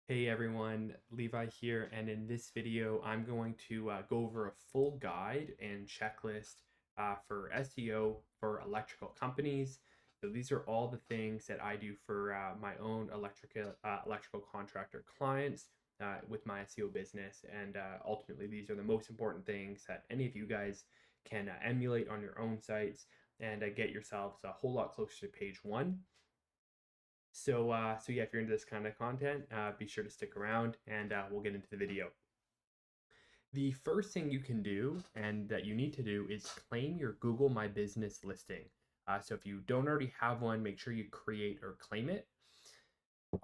Hey everyone, Levi here, and in this video, I'm going to go over a full guide and checklist for SEO for electrical companies. So these are all the things that I do for my own electrical contractor clients with my SEO business, and ultimately, these are the most important things that any of you guys can emulate on your own sites and get yourselves a whole lot closer to page one. So yeah, if you're into this kind of content, be sure to stick around and we'll get into the video. The first thing you can do and that you need to do is claim your Google My Business listing. So if you don't already have one, make sure you create or claim it.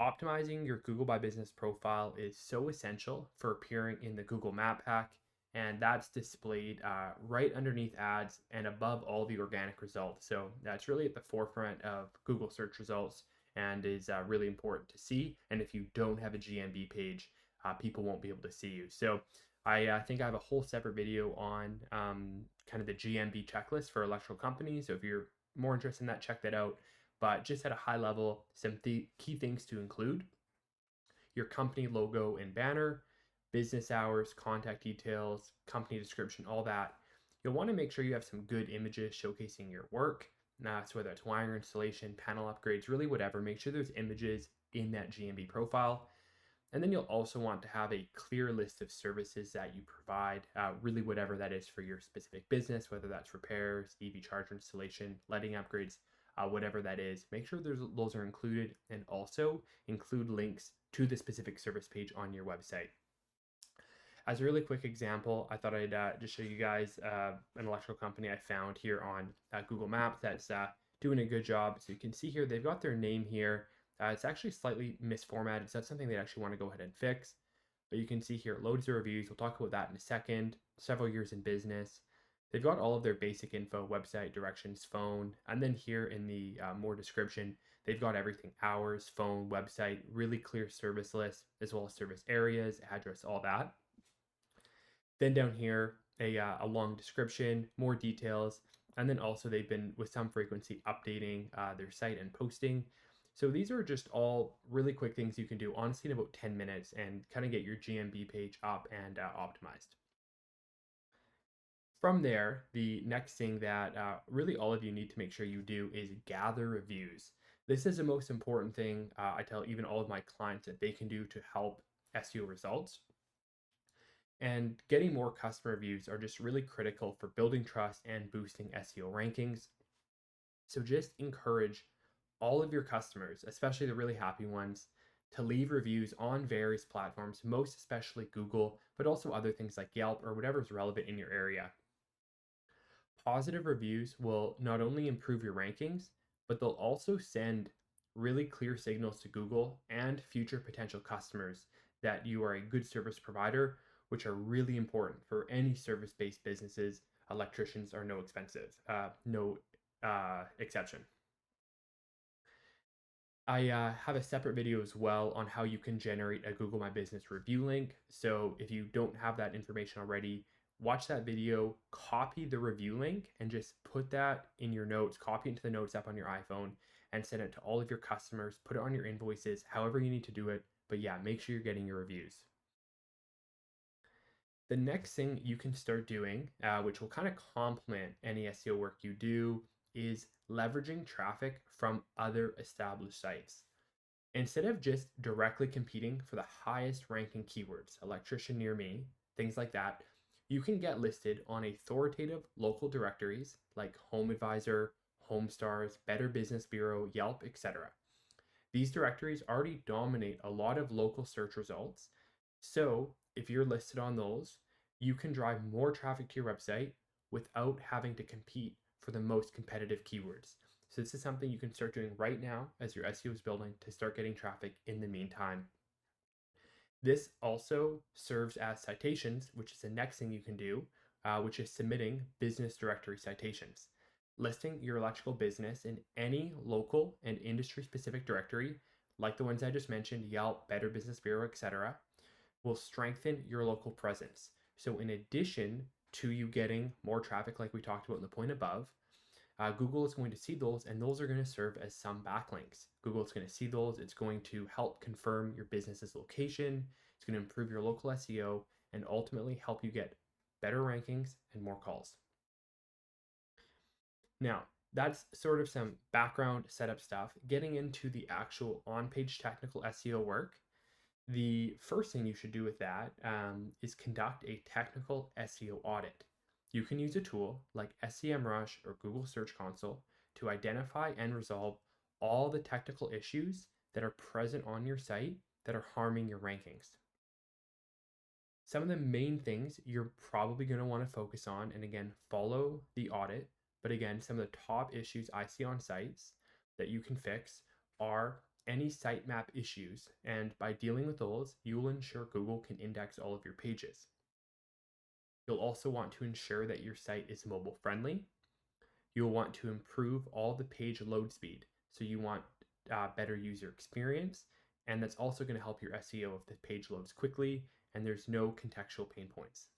Optimizing your Google My Business profile is so essential for appearing in the Google Map Pack, and that's displayed right underneath ads and above all the organic results. So that's really at the forefront of Google search results and is really important to see. And if you don't have a GMB page, people won't be able to see you. So I think I have a whole separate video on kind of the GMB checklist for electrical companies. So if you're more interested in that, check that out. But just at a high level, some key things to include: your company logo and banner, business hours, contact details, company description, all that. You'll want to make sure you have some good images showcasing your work. So whether it's wiring installation, panel upgrades, really whatever, make sure there's images in that GMB profile. And then you'll also want to have a clear list of services that you provide, really whatever that is for your specific business, whether that's repairs, EV charger installation, lighting upgrades, whatever that is. Make sure those are included, and also include links to the specific service page on your website. As a really quick example, I thought I'd just show you guys an electrical company I found here on Google Maps that's doing a good job. So you can see here, they've got their name here. It's actually slightly misformatted, so that's something they actually want to go ahead and fix. But you can see here, loads of reviews. We'll talk about that in a second. Several years in business. They've got all of their basic info, website, directions, phone, and then here in the more description, they've got everything: hours, phone, website, really clear service list, as well as service areas, address, all that. Then down here, a long description, more details, and then also they've been with some frequency updating their site and posting. So these are just all really quick things you can do, honestly, in about 10 minutes and kind of get your GMB page up and optimized. From there, the next thing that really all of you need to make sure you do is gather reviews. This is the most important thing I tell even all of my clients that they can do to help SEO results. And getting more customer reviews are just really critical for building trust and boosting SEO rankings. So just encourage all of your customers, especially the really happy ones, to leave reviews on various platforms, most especially Google, but also other things like Yelp or whatever is relevant in your area. Positive reviews will not only improve your rankings, but they'll also send really clear signals to Google and future potential customers that you are a good service provider, which are really important for any service-based businesses. Electricians are no exception. I have a separate video as well on how you can generate a Google My Business review link. So if you don't have that information already, watch that video, copy the review link, and just put that in your notes, copy it into the notes app on your iPhone, and send it to all of your customers, put it on your invoices, however you need to do it. But yeah, make sure you're getting your reviews. The next thing you can start doing, which will kind of complement any SEO work you do, is leveraging traffic from other established sites. Instead of just directly competing for the highest ranking keywords, electrician near me, things like that, you can get listed on authoritative local directories like Home Advisor, HomeStars, Better Business Bureau, Yelp, etc. These directories already dominate a lot of local search results. So if you're listed on those, you can drive more traffic to your website without having to compete for the most competitive keywords. So this is something you can start doing right now as your SEO is building to start getting traffic in the meantime. This also serves as citations, which is the next thing you can do, which is submitting business directory citations. Listing your electrical business in any local and industry specific directory, like the ones I just mentioned, Yelp, Better Business Bureau, etc., will strengthen your local presence. So in addition to you getting more traffic like we talked about in the point above, Google is going to see those, and those are going to serve as some backlinks. Google is going to see those. It's going to help confirm your business's location. It's going to improve your local SEO and ultimately help you get better rankings and more calls. Now, that's sort of some background setup stuff. Getting into the actual on-page technical SEO work, the first thing you should do with that is conduct a technical SEO audit. You can use a tool like SEMrush or Google Search Console to identify and resolve all the technical issues that are present on your site that are harming your rankings. Some of the main things you're probably going to want to focus on, and again, follow the audit, but again, some of the top issues I see on sites that you can fix are any sitemap issues, and by dealing with those, you will ensure Google can index all of your pages. You'll also want to ensure that your site is mobile friendly. You'll want to improve all the page load speed. So you want better user experience, and that's also going to help your SEO if the page loads quickly and there's no contextual pain points.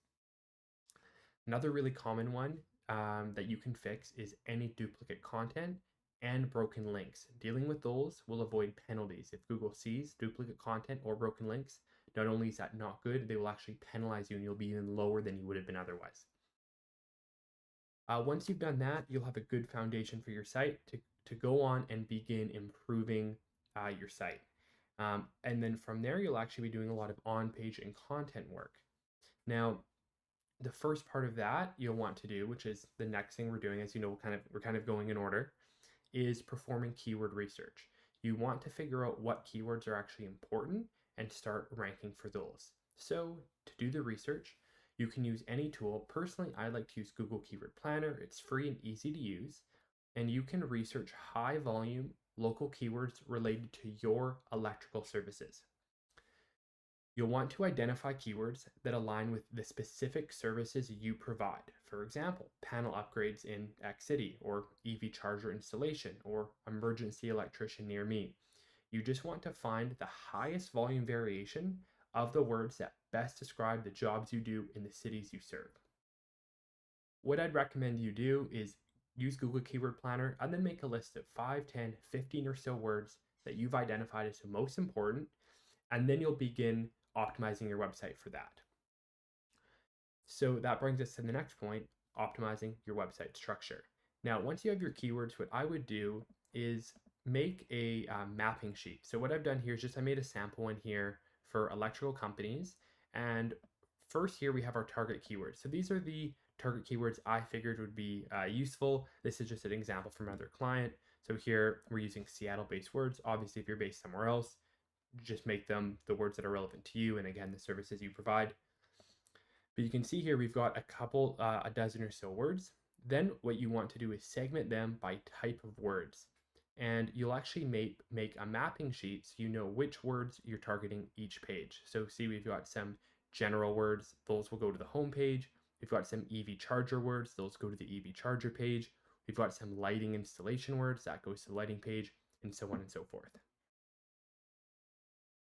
Another really common one that you can fix is any duplicate content and broken links. Dealing with those will avoid penalties. If Google sees duplicate content or broken links, not only is that not good, they will actually penalize you and you'll be even lower than you would have been otherwise. Once you've done that, you'll have a good foundation for your site to go on and begin improving your site. And then from there, you'll actually be doing a lot of on-page and content work. Now, the first part of that you'll want to do, which is the next thing we're doing, as you know, we're kind of going in order, is performing keyword research. You want to figure out what keywords are actually important and start ranking for those. So to do the research, you can use any tool. Personally, I like to use Google Keyword Planner. It's free and easy to use, and you can research high volume local keywords related to your electrical services. You'll want to identify keywords that align with the specific services you provide. For example, panel upgrades in X city, or EV charger installation, or emergency electrician near me. You just want to find the highest volume variation of the words that best describe the jobs you do in the cities you serve. What I'd recommend you do is use Google Keyword Planner and then make a list of 5, 10, 15 or so words that you've identified as the most important, and then you'll begin optimizing your website for that. So that brings us to the next point, optimizing your website structure. Now, once you have your keywords, what I would do is make a mapping sheet. So what I've done here is just I made a sample one here for electrical companies. And first here we have our target keywords. So these are the target keywords I figured would be useful. This is just an example from another client. So here we're using Seattle-based words. Obviously, if you're based somewhere else, just make them the words that are relevant to you and again, the services you provide. But you can see here we've got a dozen or so words. Then what you want to do is segment them by type of words. And you'll actually make a mapping sheet so you know which words you're targeting each page. So see, we've got some general words, those will go to the home page. We've got some EV charger words, those go to the EV charger page. We've got some lighting installation words, that goes to the lighting page, and so on and so forth.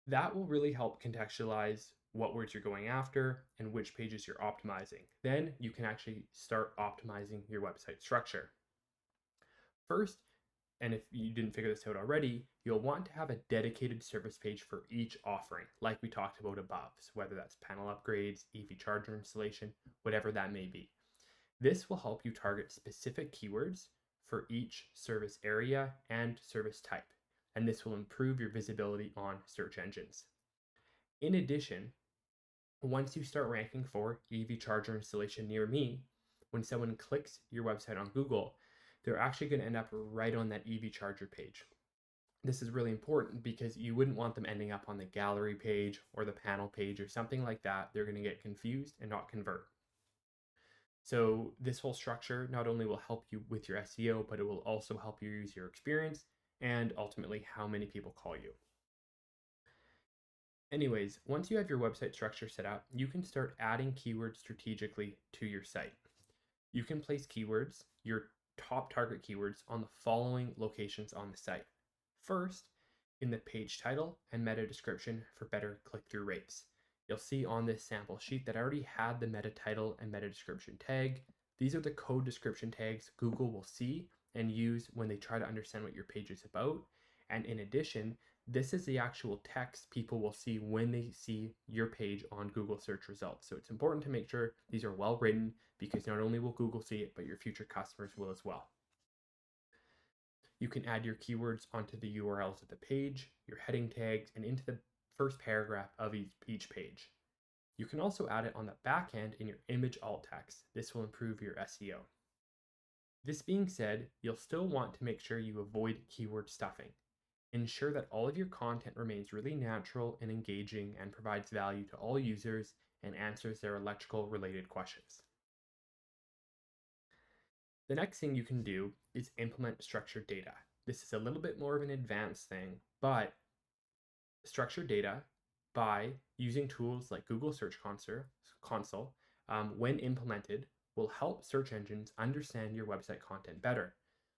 That will really help contextualize what words you're going after and which pages you're optimizing. Then you can actually start optimizing your website structure. First, and if you didn't figure this out already, you'll want to have a dedicated service page for each offering, like we talked about above. So whether that's panel upgrades, EV charger installation, whatever that may be. This will help you target specific keywords for each service area and service type, and this will improve your visibility on search engines. In addition, once you start ranking for EV charger installation near me, when someone clicks your website on Google, they're actually going to end up right on that EV charger page. This is really important because you wouldn't want them ending up on the gallery page or the panel page or something like that. They're going to get confused and not convert. So this whole structure not only will help you with your SEO, but it will also help you use your experience and ultimately how many people call you. Anyways, once you have your website structure set up, you can start adding keywords strategically to your site. You can place keywords, your top target keywords, on the following locations on the site. First, in the page title and meta description for better click-through rates. You'll see on this sample sheet that I already had the meta title and meta description tag. These are the code description tags Google will see and use when they try to understand what your page is about. And in addition, this is the actual text people will see when they see your page on Google search results. So it's important to make sure these are well written, because not only will Google see it, but your future customers will as well. You can add your keywords onto the URLs of the page, your heading tags, and into the first paragraph of each page. You can also add it on the back end in your image alt text. This will improve your SEO. This being said, you'll still want to make sure you avoid keyword stuffing. Ensure that all of your content remains really natural and engaging and provides value to all users and answers their electrical related questions. The next thing you can do is implement structured data. This is a little bit more of an advanced thing, but structured data, by using tools like Google Search Console, when implemented, will help search engines understand your website content better.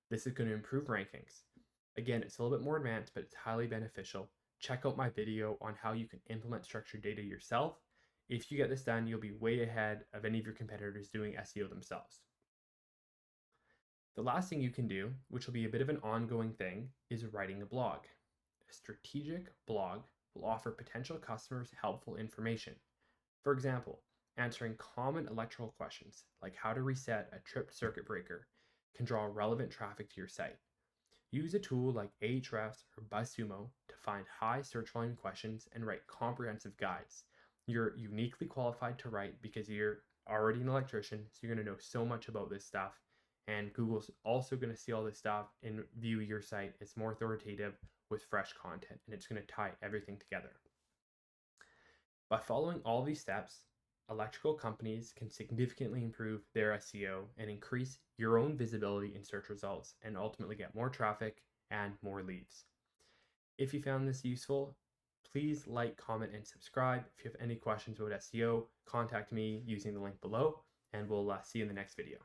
This is going to improve rankings. Again, it's a little bit more advanced, but it's highly beneficial. Check out my video on how you can implement structured data yourself. If you get this done, you'll be way ahead of any of your competitors doing SEO themselves. The last thing you can do, which will be a bit of an ongoing thing, is writing a blog. A strategic blog will offer potential customers helpful information. For example, answering common electrical questions like how to reset a tripped circuit breaker can draw relevant traffic to your site. Use a tool like Ahrefs or BuzzSumo to find high search volume questions and write comprehensive guides. You're uniquely qualified to write because you're already an electrician, so you're going to know so much about this stuff. And Google's also going to see all this stuff and view your site as more authoritative with fresh content, and it's going to tie everything together. By following all these steps, electrical companies can significantly improve their SEO and increase your own visibility in search results and ultimately get more traffic and more leads. If you found this useful, please like, comment, and subscribe. If you have any questions about SEO, contact me using the link below, and we'll see you in the next video.